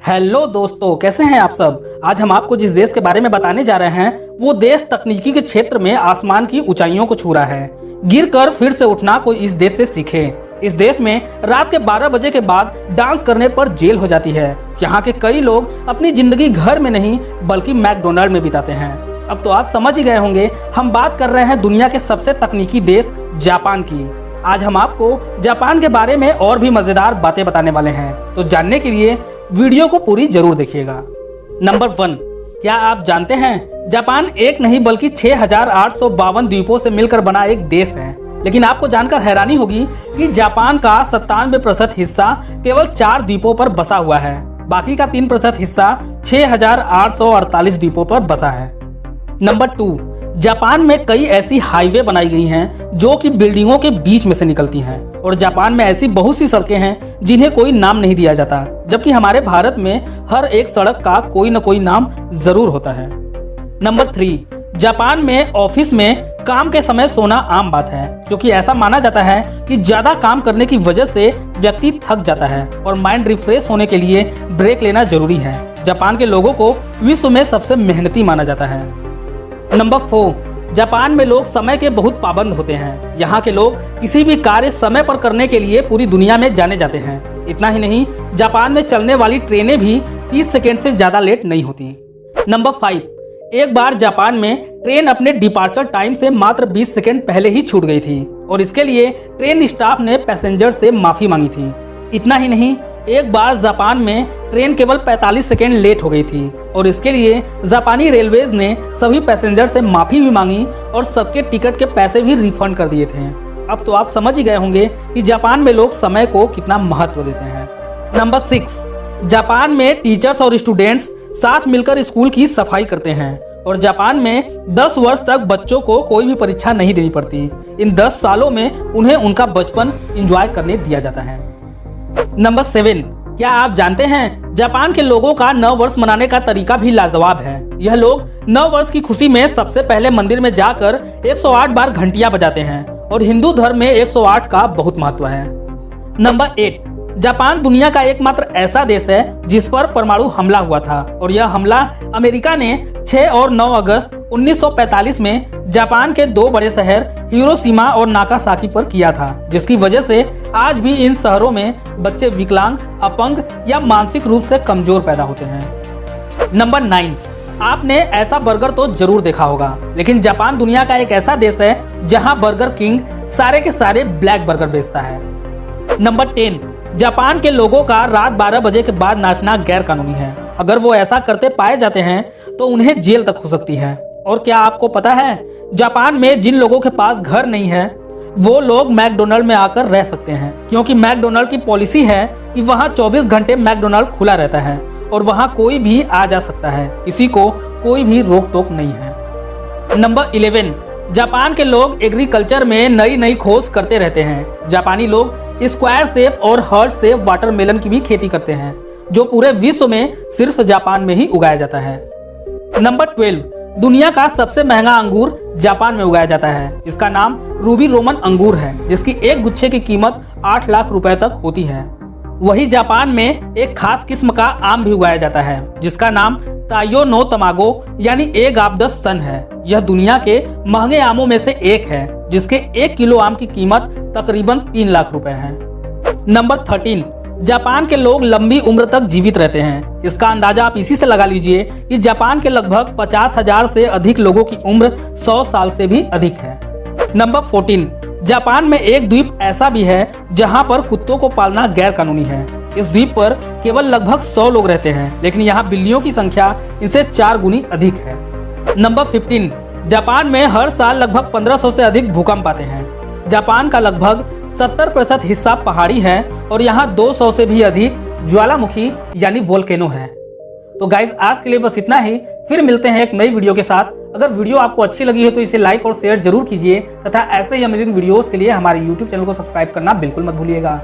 Hello दोस्तों, कैसे हैं आप सब। आज हम आपको जिस देश के बारे में बताने जा रहे हैं वो देश तकनीकी के क्षेत्र में आसमान की ऊंचाइयों को छू रहा है। गिरकर फिर से उठना कोई इस देश से सीखे। इस देश में रात के 12 बजे के बाद डांस करने पर जेल हो जाती है। यहाँ के कई लोग अपनी जिंदगी घर में नहीं बल्कि मैकडोनाल्ड में बिताते हैं। अब तो आप समझ ही गए होंगे, हम बात कर रहे हैं दुनिया के सबसे तकनीकी देश जापान की। आज हम आपको जापान के बारे में और भी मजेदार बातें बताने वाले हैं, तो जानने के लिए वीडियो को पूरी जरूर देखिएगा। नंबर 1, क्या आप जानते हैं जापान एक नहीं बल्कि 6,852 द्वीपों से मिलकर बना एक देश है। लेकिन आपको जानकर हैरानी होगी कि जापान का 97% हिस्सा केवल 4 द्वीपों पर बसा हुआ है। बाकी का 3% हिस्सा 6,848 द्वीपों पर बसा है। नंबर 2, जापान में कई ऐसी हाईवे बनाई गई हैं जो कि बिल्डिंगों के बीच में से निकलती हैं, और जापान में ऐसी बहुत सी सड़कें हैं जिन्हें कोई नाम नहीं दिया जाता, जबकि हमारे भारत में हर एक सड़क का कोई न कोई नाम जरूर होता है। नंबर 3, जापान में ऑफिस में काम के समय सोना आम बात है, क्योंकि ऐसा माना जाता है कि ज्यादा काम करने की वजह से व्यक्ति थक जाता है और माइंड रिफ्रेश होने के लिए ब्रेक लेना जरूरी है। जापान के लोगों को विश्व में सबसे मेहनती माना जाता है। नंबर 4, जापान में लोग समय के बहुत पाबंद होते हैं। यहाँ के लोग किसी भी कार्य समय पर करने के लिए पूरी दुनिया में जाने जाते हैं। इतना ही नहीं, जापान में चलने वाली ट्रेनें भी 30 सेकेंड से ज्यादा लेट नहीं होती। नंबर 5, एक बार जापान में ट्रेन अपने डिपार्चर टाइम से मात्र 20 सेकेंड पहले ही छूट गई थी, और इसके लिए ट्रेन स्टाफ ने पैसेंजर से माफी मांगी थी। इतना ही नहीं, एक बार जापान में ट्रेन केवल 45 सेकेंड लेट हो गई थी, और इसके लिए जापानी रेलवेज ने सभी पैसेंजर से माफी भी मांगी और सबके टिकट के पैसे भी रिफंड कर दिए थे। अब तो आप समझ ही गए होंगे कि जापान में लोग समय को कितना महत्व देते हैं। नंबर 6, जापान में टीचर्स और स्टूडेंट्स साथ मिलकर स्कूल की सफाई करते हैं, और जापान में 10 वर्ष तक बच्चों को कोई भी परीक्षा नहीं देनी पड़ती। इन 10 सालों में उन्हें उनका बचपन एंजॉय करने दिया जाता है। नंबर 7, क्या आप जानते हैं जापान के लोगों का नव वर्ष मनाने का तरीका भी लाजवाब है। यह लोग नव वर्ष की खुशी में सबसे पहले मंदिर में जाकर 108 बार घंटियां बजाते हैं, और हिंदू धर्म में 108 का बहुत महत्व है। नंबर 8, जापान दुनिया का एकमात्र ऐसा देश है जिस पर परमाणु हमला हुआ था, और यह हमला अमेरिका ने 6 और 9 अगस्त 1945 में जापान के 2 बड़े शहर हिरोशिमा और नागासाकी पर किया था, जिसकी वजह से आज भी इन शहरों में बच्चे विकलांग, अपंग या मानसिक रूप से कमजोर पैदा होते हैं। नंबर 9, आपने ऐसा बर्गर तो जरूर देखा होगा, लेकिन जापान दुनिया का एक ऐसा देश है जहां बर्गर किंग सारे के सारे ब्लैक बर्गर बेचता है। नंबर 10, जापान के लोगों का रात 12 बजे के बाद नाचना गैर कानूनी है। अगर वो ऐसा करते पाए जाते हैं तो उन्हें जेल तक हो सकती है। और क्या आपको पता है, जापान में जिन लोगों के पास घर नहीं है वो लोग मैकडोनाल्ड में आकर रह सकते हैं, क्योंकि मैकडोनाल्ड की पॉलिसी है कि वहाँ 24 घंटे मैकडोनाल्ड खुला रहता है और वहाँ कोई भी आ जा सकता है, किसी को कोई भी रोक टोक नहीं है। नंबर 11, जापान के लोग एग्रीकल्चर में नई नई खोज करते रहते हैं। जापानी लोग स्क्वायर शेप और हार्ट शेप वाटरमेलन की भी खेती करते हैं, जो पूरे विश्व में सिर्फ जापान में ही उगाया जाता है। नंबर 12, दुनिया का सबसे महंगा अंगूर जापान में उगाया जाता है। इसका नाम रूबी रोमन अंगूर है, जिसकी एक गुच्छे की कीमत 8 लाख रुपए तक होती है। वही जापान में एक खास किस्म का आम भी उगाया जाता है, जिसका नाम तायो नो तमागो यानी एग ऑफ द सन है। यह दुनिया के महंगे आमों में से एक है, जिसके 1 किलो आम की कीमत तकरीबन 3 लाख रुपए है। नंबर 13, जापान के लोग लंबी उम्र तक जीवित रहते हैं। इसका अंदाजा आप इसी से लगा लीजिए कि जापान के लगभग 50,000 से अधिक लोगों की उम्र 100 साल से भी अधिक है। नंबर 14, जापान में एक द्वीप ऐसा भी है जहां पर कुत्तों को पालना गैर कानूनी है। इस द्वीप पर केवल लगभग 100 लोग रहते हैं, लेकिन यहाँ बिल्लियों की संख्या इनसे 4 गुनी अधिक है। नंबर 15, जापान में हर साल लगभग 1500 से अधिक भूकंप आते हैं। जापान का लगभग 70% हिस्सा पहाड़ी है, और यहाँ 200 से भी अधिक ज्वालामुखी यानी वोल्केनो है। तो गाइज, आज के लिए बस इतना ही। फिर मिलते हैं एक नई वीडियो के साथ। अगर वीडियो आपको अच्छी लगी है तो इसे लाइक और शेयर जरूर कीजिए, तथा ऐसे ही अमेजिंग वीडियोस के लिए हमारे YouTube चैनल को सब्सक्राइब करना बिल्कुल मत भूलिएगा।